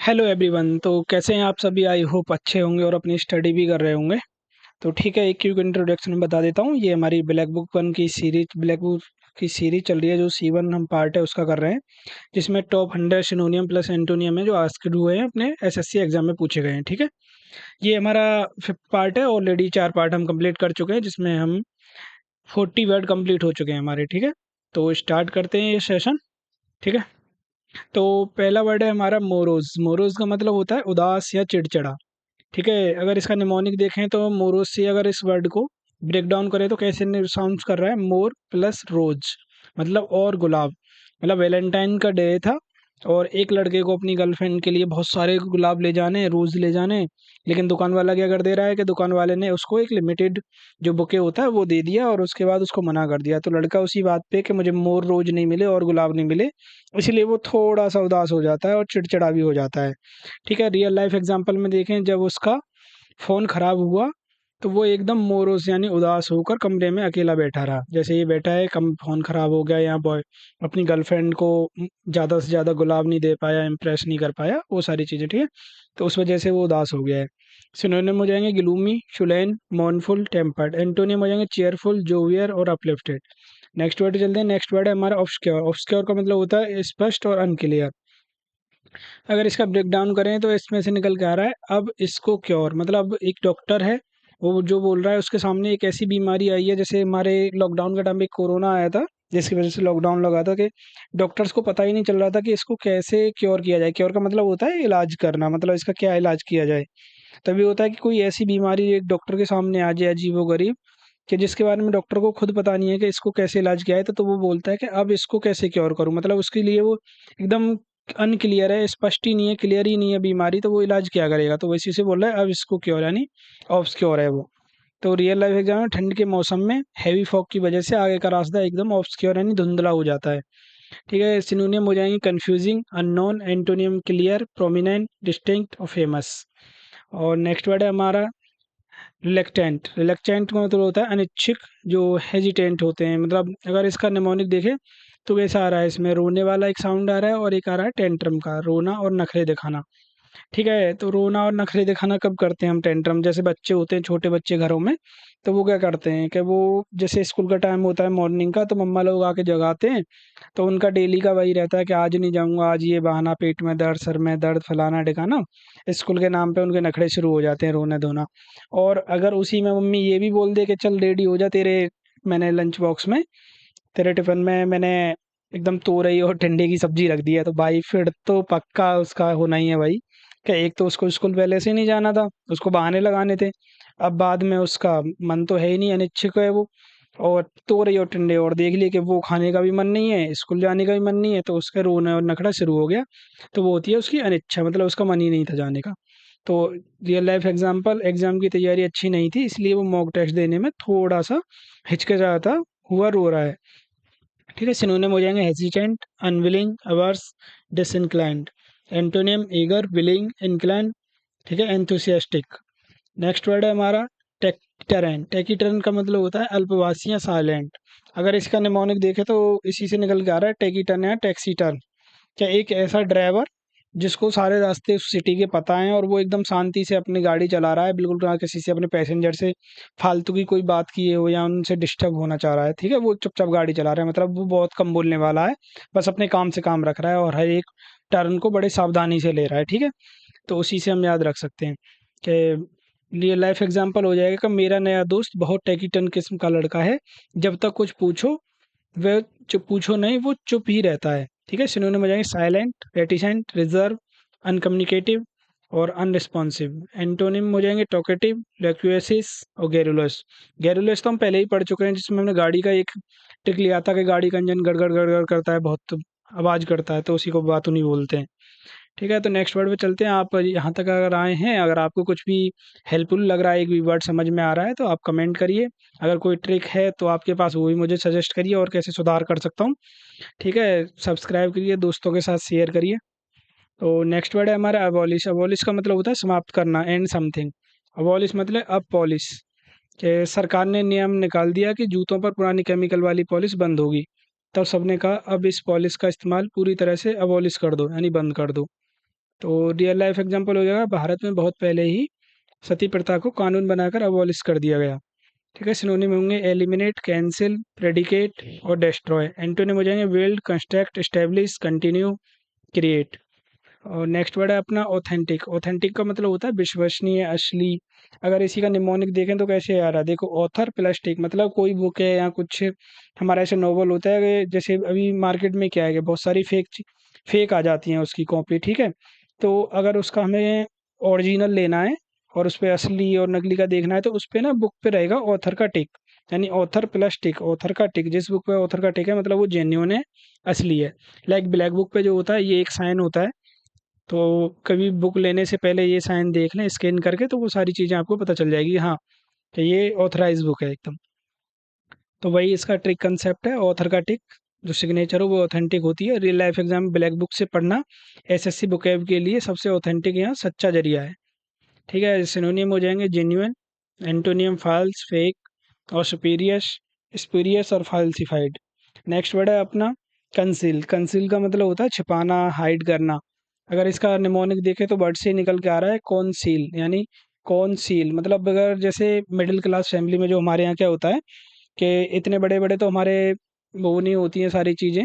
Hello everyone. तो कैसे हैं आप सभी? आई होप अच्छे होंगे और अपनी स्टडी भी कर रहे होंगे। तो ठीक है, एक क्विक इंट्रोडक्शन में बता देता हूँ। ये हमारी ब्लैक बुक वन की सीरीज, ब्लैक बुक की सीरीज चल रही है, जो C1 हम पार्ट है उसका कर रहे हैं, जिसमें टॉप 100 सिनोनियम प्लस एंटोनियम है जो आस्क्ड हुए हैं अपने एसएससी एग्जाम में पूछे गए हैं। ठीक है, ये हमारा फिफ्थ पार्ट है। ऑलरेडी 4 पार्ट हम कंप्लीट कर चुके हैं, जिसमें हम 40 वर्ड कंप्लीट हो चुके हैं हमारे। ठीक है, तो स्टार्ट करते हैं ये सेशन। ठीक है, तो पहला वर्ड है हमारा मोरोज। मोरोज का मतलब होता है उदास या चिड़चिड़ा। ठीक है, अगर इसका निमोनिक देखें तो मोरोज से अगर इस वर्ड को ब्रेक डाउन करें तो कैसे साउंड कर रहा है? मोर प्लस रोज, मतलब और गुलाब। मतलब वैलेंटाइन का डे था और एक लड़के को अपनी गर्लफ्रेंड के लिए बहुत सारे गुलाब ले जाने, रोज ले जाने, लेकिन दुकान वाला क्या कर दे रहा है कि दुकान वाले ने उसको एक लिमिटेड जो बुके होता है वो दे दिया और उसके बाद उसको मना कर दिया। तो लड़का उसी बात पे कि मुझे मोर रोज नहीं मिले और गुलाब नहीं मिले, इसलिए वो थोड़ा सा उदास हो जाता है और चिड़चिड़ा भी हो जाता है। ठीक है, रियल लाइफ एग्जांपल में देखें, जब उसका फ़ोन खराब हुआ तो वो एकदम मोरोस यानी उदास होकर कमरे में अकेला बैठा रहा। जैसे ये बैठा है, कम फ़ोन खराब हो गया, या बॉय अपनी गर्लफ्रेंड को ज़्यादा से ज़्यादा गुलाब नहीं दे पाया, इम्प्रेस नहीं कर पाया, वो सारी चीज़ें। ठीक है, तो उस वजह से वो उदास हो गया है। सिनोनिम हो जाएंगे ग्लूमी, शुलैन, मॉर्नफुल, टेम्पर्ड। एंटोनिम हो जाएंगे चेयरफुल, जोवियर और अपलिफ्टेड। नेक्स्ट वर्ड चलते हैं। नेक्स्ट वर्ड है हमारा ऑब्सक्योर। ऑब्सक्योर का मतलब होता है स्पष्ट और अनक्लियर। अगर इसका ब्रेक डाउन करें तो इसमें से निकल के आ रहा है अब इसको क्योर। मतलब अब एक डॉक्टर है, वो जो बोल रहा है उसके सामने एक ऐसी बीमारी आई है, जैसे हमारे लॉकडाउन के टाइम पे कोरोना आया था, जिसकी वजह से लॉकडाउन लगा था, कि डॉक्टर्स को पता ही नहीं चल रहा था कि इसको कैसे क्योर किया जाए। क्योर का मतलब होता है इलाज करना, मतलब इसका क्या इलाज किया जाए। तभी होता है कि कोई ऐसी बीमारी एक डॉक्टर के सामने आ जाए अजीबोगरीब, कि जिसके बारे में डॉक्टर को खुद पता नहीं है कि इसको कैसे इलाज किया है। तो वो बोलता है कि अब इसको कैसे क्योर करूं। मतलब उसके लिए वो एकदम अनक्लियर है, स्पष्ट ही नहीं है, क्लियर ही नहीं है बीमारी, तो वो इलाज क्या करेगा। तो वैसे से बोल रहा है अब इसको क्योर, यानी ऑब्सक्योर है वो। तो रियल लाइफ एग्जाम में ठंड के मौसम में हैवी फॉग की वजह से आगे का रास्ता एकदम ऑब्सक्योर यानी धुंधला हो जाता है। ठीक है, सिनोनियम हो जाएंगे confusing, unknown, antonym clear, prominent, distinct और फेमस। और नेक्स्ट वर्ड है हमारा रिलेक्टेंट। रिलेक्टेंट का मतलब होता है अनिच्छुक, जो हेजिटेंट होते हैं। मतलब अगर इसका निमोनिक देखें तो कैसा आ रहा है, इसमें रोने वाला एक साउंड आ रहा है और एक आ रहा है टेंट्रम का, रोना और नखरे दिखाना। ठीक है, तो रोना और नखरे दिखाना कब करते हैं हम? टेंट्रम, जैसे बच्चे होते हैं छोटे बच्चे घरों में, तो वो क्या करते हैं कि वो जैसे स्कूल का टाइम होता है मॉर्निंग का, तो मम्मा लोग आके जगाते हैं, तो उनका डेली का वही रहता है कि आज नहीं जाऊंगा, आज ये बहाना, पेट में दर्द, सर में दर्द, फलाना ढिकाना। स्कूल के नाम पे उनके नखरे शुरू हो जाते हैं, रोना धोना। और अगर उसी में मम्मी ये भी बोल दे कि चल रेडी हो जा, तेरे मैंने लंच बॉक्स में, तेरे टिफिन में मैंने एकदम तोरई और टिंडे की सब्जी रख दी है, तो भाई फिर तो पक्का उसका होना ही है भाई। क्या, एक तो उसको स्कूल पहले से ही नहीं जाना था, उसको बहाने लगाने थे, अब बाद में उसका मन तो है ही नहीं, अनिच्छुक है वो, और तोरई और टिंडे और देख लिए कि वो खाने का भी मन नहीं है, स्कूल जाने का भी मन नहीं है, तो उसका रोना और नखड़ा शुरू हो गया। तो वो होती है उसकी अनिच्छा, मतलब उसका मन ही नहीं था जाने का। तो रियल लाइफ एग्जाम्पल, एग्जाम की तैयारी अच्छी नहीं थी, इसलिए वो मॉक टेस्ट देने में थोड़ा सा हिचकिचाता हुआ रो रहा है। ठीक है, सिनोनिम हो जाएंगे hesitant, unwilling, averse, disinclined. Antonym eager, willing, inclined. ठीक है, एंथुसियास्टिक। नेक्स्ट वर्ड है हमारा टेकिटरन। टेकिटरन का मतलब होता है अल्पवासी या साइलेंट। अगर इसका निमोनिक देखे तो इसी से निकल के आ रहा है टेकिटन या टैक्सीटर्न। क्या, एक ऐसा ड्राइवर जिसको सारे रास्ते उस सिटी के पता हैं और वो एकदम शांति से अपनी गाड़ी चला रहा है, बिल्कुल ना किसी से, अपने पैसेंजर से फालतू की कोई बात किए हो या उनसे डिस्टर्ब होना चाह रहा है। ठीक है, वो चुपचाप गाड़ी चला रहा है, मतलब वो बहुत कम बोलने वाला है, बस अपने काम से काम रख रहा है और हर एक टर्न को बड़े सावधानी से ले रहा है। ठीक है, तो उसी से हम याद रख सकते हैं कि रियल लाइफ एग्जांपल हो जाएगा कि मेरा नया दोस्त बहुत टेकिटन किस्म का लड़का है, जब तक कुछ पूछो वह चुप, पूछो नहीं वो चुप ही रहता है। ठीक है, सिनोनिम हो जाएंगे साइलेंट, रेटिसेंट, रिजर्व, अनकम्युनिकेटिव और अनरिस्पॉन्सिव। एंटोनिम हो जाएंगे टॉकेटिव, लैक्यूएसिस और गैरुलस। गैरुलस तो हम पहले ही पढ़ चुके हैं, जिसमें हमने गाड़ी का एक ट्रिक लिया था कि गाड़ी का इंजन गड़गड़ गड़गड़ करता है, बहुत आवाज़ करता है, तो उसी को बातूनी नहीं बोलते हैं। ठीक है, तो नेक्स्ट वर्ड पे चलते हैं। आप यहाँ तक अगर आए हैं, अगर आपको कुछ भी हेल्पफुल लग रहा है, एक भी वर्ड समझ में आ रहा है, तो आप कमेंट करिए। अगर कोई ट्रिक है तो आपके पास वो भी मुझे सजेस्ट करिए और कैसे सुधार कर सकता हूँ। ठीक है, सब्सक्राइब करिए, दोस्तों के साथ शेयर करिए। तो नेक्स्ट वर्ड है हमारा अबॉलिश। अबॉलिश का मतलब होता है समाप्त करना, एंड समथिंग। अबॉलिश मतलब अब पॉलिश, कि सरकार ने नियम निकाल दिया कि जूतों पर पुरानी केमिकल वाली पॉलिश बंद होगी। तब सबने कहा अब इस पॉलिश का इस्तेमाल पूरी तरह से अबॉलिश कर दो, यानी बंद कर दो। तो रियल लाइफ एग्जांपल हो जाएगा, भारत में बहुत पहले ही सती प्रथा को कानून बनाकर अबॉलिश कर दिया गया। ठीक है, सिनोनिम होंगे एलिमिनेट, कैंसिल, प्रेडिकेट और डिस्ट्रॉय। एंटोनिम हो जाएंगे build, construct, establish, continue, create. और नेक्स्ट वर्ड है अपना ऑथेंटिक। ऑथेंटिक का मतलब होता है विश्वसनीय, असली। अगर इसी का निमोनिक देखें तो कैसे आ रहा है, देखो ऑथर प्लस टिक, मतलब कोई बुक है या कुछ हमारा ऐसे नॉवल होता है कि जैसे अभी मार्केट में क्या है कि बहुत सारी फेक आ जाती हैं उसकी कॉपी। ठीक है, तो अगर उसका हमें ओरिजिनल लेना है और उस पर असली और नकली का देखना है तो उस पर ना बुक पे रहेगा ऑथर का टिक, यानी ऑथर प्लस टिक, ऑथर का टिक। जिस बुक पे ऑथर का टिक है मतलब वो जेन्युइन है, असली है। लाइक ब्लैक बुक पे जो होता है ये एक साइन होता है, तो कभी बुक लेने से पहले ये साइन देख लें स्कैन करके, तो वो सारी चीज़ें आपको पता चल जाएगी हाँ कि ये ऑथराइज बुक है एकदम। तो वही इसका ट्रिक कंसेप्ट है, ऑथर का टिक जो सिग्नेचर हो वो ऑथेंटिक होती है। Real life exam black book से पढ़ना एसएससी बुकैब के लिए सबसे ऑथेंटिक यहाँ सच्चा जरिया है। ठीक है, सिनोनियम हो जाएंगे जेन्युइन, एंटोनियम फॉल्स, फेक और सुपीरियस, स्पूरियस और फाल्सिफाइड। नेक्स्ट वर्ड है अपना कंसील। कंसील का मतलब होता है छिपाना, हाइड करना। अगर इसका निमोनिक देखें तो वर्ड से ही निकल के आ रहा है कॉन्सील, यानी कौन सील मतलब अगर जैसे मिडिल क्लास फैमिली में जो हमारे यहाँ क्या होता है कि इतने बड़े बड़े तो हमारे वो नहीं होती हैं सारी चीज़ें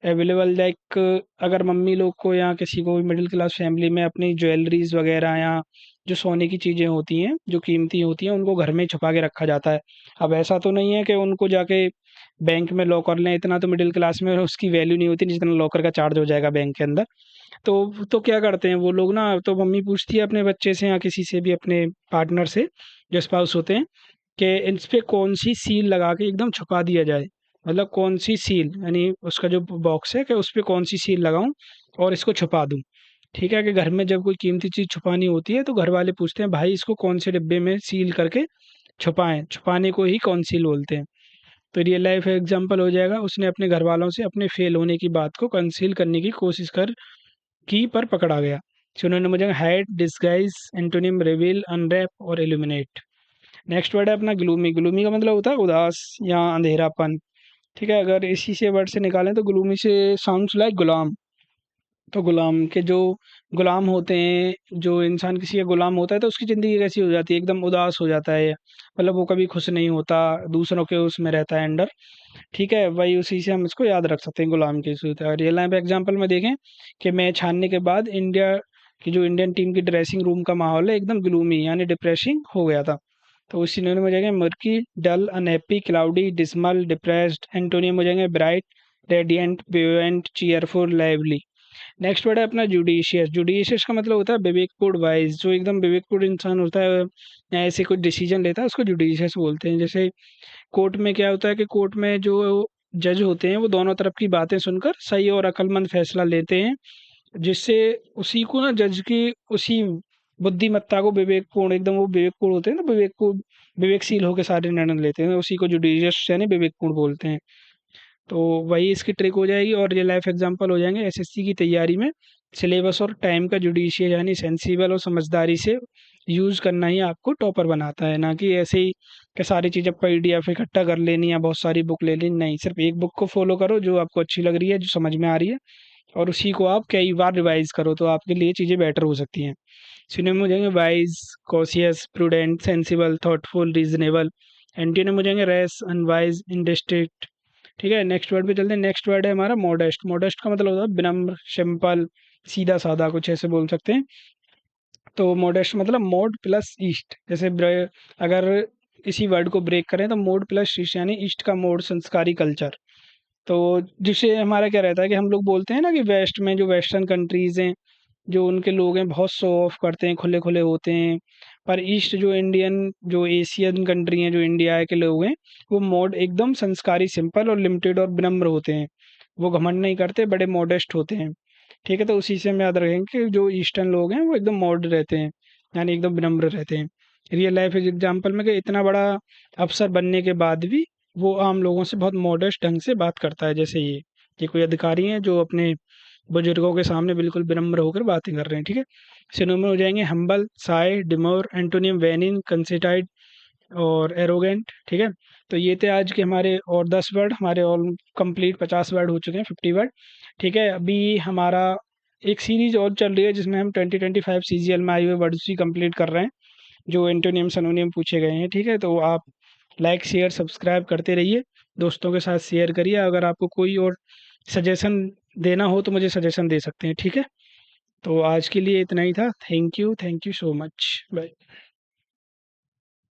अवेलेबल। लाइक अगर मम्मी लोग को या किसी को भी मिडिल क्लास फैमिली में अपनी ज्वेलरीज वगैरह या जो सोने की चीज़ें होती हैं जो कीमती होती हैं उनको घर में छुपा के रखा जाता है। अब ऐसा तो नहीं है कि उनको जाके बैंक में लॉकर लें, इतना तो मिडिल क्लास में उसकी वैल्यू नहीं होती जितना लॉकर का चार्ज हो जाएगा बैंक के अंदर। तो क्या करते हैं वो लोग ना, तो मम्मी पूछती है अपने बच्चे से या किसी से भी अपने पार्टनर से जो स्पाउस होते हैं कि इस पे कौन सी सील लगा के एकदम छुपा दिया जाए। मतलब कौन सी सील यानी उसका जो बॉक्स है कि उस पे कौन सी सील लगाऊं और इसको छुपा दूं। ठीक है, कि घर में जब कोई कीमती चीज़ छुपानी होती है तो घर वाले पूछते हैं भाई इसको कौन से डिब्बे में सील करके छुपाएं, छुपाने को ही कौन सील बोलते हैं। तो रियल लाइफ एग्जांपल हो जाएगा, उसने अपने घर वालों से अपने फेल होने की बात को कंसील करने की कोशिश कर की पर पकड़ा गया। सिनोनिम हो जाएगा hide, disguise, antonym reveal, unwrap और इल्यूमिनेट। नेक्स्ट वर्ड है अपना ग्लूमी। ग्लूमी का मतलब होता है उदास या अंधेरापन। ठीक है, अगर इसी से वर्ड से निकालें तो ग्लूमी से साउंड्स लाइक गुलाम। तो गुलाम के जो गुलाम होते हैं, जो इंसान किसी का गुलाम होता है तो उसकी ज़िंदगी कैसी हो जाती है, एकदम उदास हो जाता है, मतलब वो कभी खुश नहीं होता, दूसरों के उसमें रहता है अंडर। ठीक है, वही उसी से हम इसको याद रख सकते हैं गुलाम की सूरत। और रियल लाइफ एग्जांपल में देखें कि मैच हारने के बाद इंडिया की जो इंडियन टीम की ड्रेसिंग रूम का माहौल है एकदम ग्लूमी यानी डिप्रेसिंग हो गया था। तो उस सिनेरियो में हो जाएंगे murky, dull, unhappy, cloudy, dismal, depressed. Antonym हो जाएंगे bright, radiant, buoyant, cheerful, lively. Next word है अपना जुडिशियस। जुडिशियस का मतलब होता है विवेकपूर्ण, वाइज। जो एकदम विवेकपूर्ण इंसान होता है या ऐसे कोई डिसीजन लेता है उसको जुडिशियस बोलते हैं। जैसे कोर्ट में क्या होता है कि कोर्ट में जो जज होते हैं वो दोनों तरफ की बातें सुनकर सही और अक्लमंद फैसला लेते हैं, जिससे उसी को ना जज की उसी बुद्धिमत्ता को विवेकपूर्ण, एकदम वो विवेकपूर्ण होते हैं ना, विवेकपूर्ण विवेकशील होकर सारे निर्णय लेते हैं, उसी को जुडिशियस यानी विवेकपूर्ण बोलते हैं। तो वही इसकी ट्रिक हो जाएगी। और रियल लाइफ एग्जांपल हो जाएंगे एसएससी की तैयारी में सिलेबस और टाइम का जुडिशियल यानी सेंसिबल और समझदारी से यूज़ करना ही आपको टॉपर बनाता है, ना कि ऐसे ही कि सारी चीज़ें पीडीएफ इकट्ठा कर लेनी या बहुत सारी बुक ले लेनी। नहीं, सिर्फ एक बुक को फॉलो करो जो आपको अच्छी लग रही है, जो समझ में आ रही है, और उसी को आप कई बार रिवाइज करो तो आपके लिए चीज़ें बेटर हो सकती हैं। सिनोनिम हो जाएंगे wise, cautious, prudent, sensible, thoughtful, reasonable. Antonym हो जाएंगे रेस, अनवाइज, इंडिस्ट्रिक्ट। ठीक है, नेक्स्ट वर्ड पे चलते हैं। नेक्स्ट वर्ड है हमारा मॉडेस्ट। मॉडेस्ट का मतलब होता है विनम्र, सिंपल, सीधा साधा, कुछ ऐसे बोल सकते हैं। तो मॉडेस्ट मतलब मोड प्लस ईस्ट। जैसे अगर इसी वर्ड को ब्रेक करें तो मोड प्लस ईस्ट यानी ईस्ट का मोड, संस्कारी, कल्चर। तो जिससे हमारा क्या रहता है कि हम लोग बोलते हैं ना कि वेस्ट में जो वेस्टर्न कंट्रीज हैं जो उनके लोग हैं बहुत शो ऑफ करते हैं, खुले खुले होते हैं। पर ईस्ट जो इंडियन जो एशियन कंट्री हैं जो इंडिया के लोग हैं वो मोड एकदम संस्कारी, सिंपल और लिमिटेड और विनम्र होते हैं। वो घमंड नहीं करते, बड़े मॉडेस्ट होते हैं। ठीक है, तो उसी से हम याद रखेंगे कि जो ईस्टर्न लोग हैं वो एकदम मॉडर्न रहते हैं, यानी एकदम विनम्र रहते हैं। रियल लाइफ एग्जाम्पल में कि इतना बड़ा अफसर बनने के बाद भी वो आम लोगों से बहुत मॉडेस्ट ढंग से बात करता है। जैसे ये कोई अधिकारी हैं जो अपने बुजुर्गों के सामने बिल्कुल विनम्र होकर बातें कर रहे हैं। ठीक है, सिनोनिम हो जाएंगे हम्बल, साय, डिमोर, एंटोनियम वेनिन, कंसिटाइड और एरोगेंट। ठीक है, तो ये थे आज के हमारे और 10 वर्ड, हमारे ऑल कंप्लीट 50 वर्ड हो चुके हैं, 50 वर्ड। ठीक है, अभी हमारा एक सीरीज और चल रही है जिसमें हम 2025 सीजीएल में आए हुए वर्ड्स भी कंप्लीट कर रहे हैं, जो एंटोनियम सिनोनियम पूछे गए हैं। ठीक है, तो आप लाइक शेयर सब्सक्राइब करते रहिए, दोस्तों के साथ शेयर करिए। अगर आपको कोई और सजेशन देना हो तो मुझे सजेशन दे सकते हैं। ठीक है, तो आज के लिए इतना ही था। Thank you so much. Bye.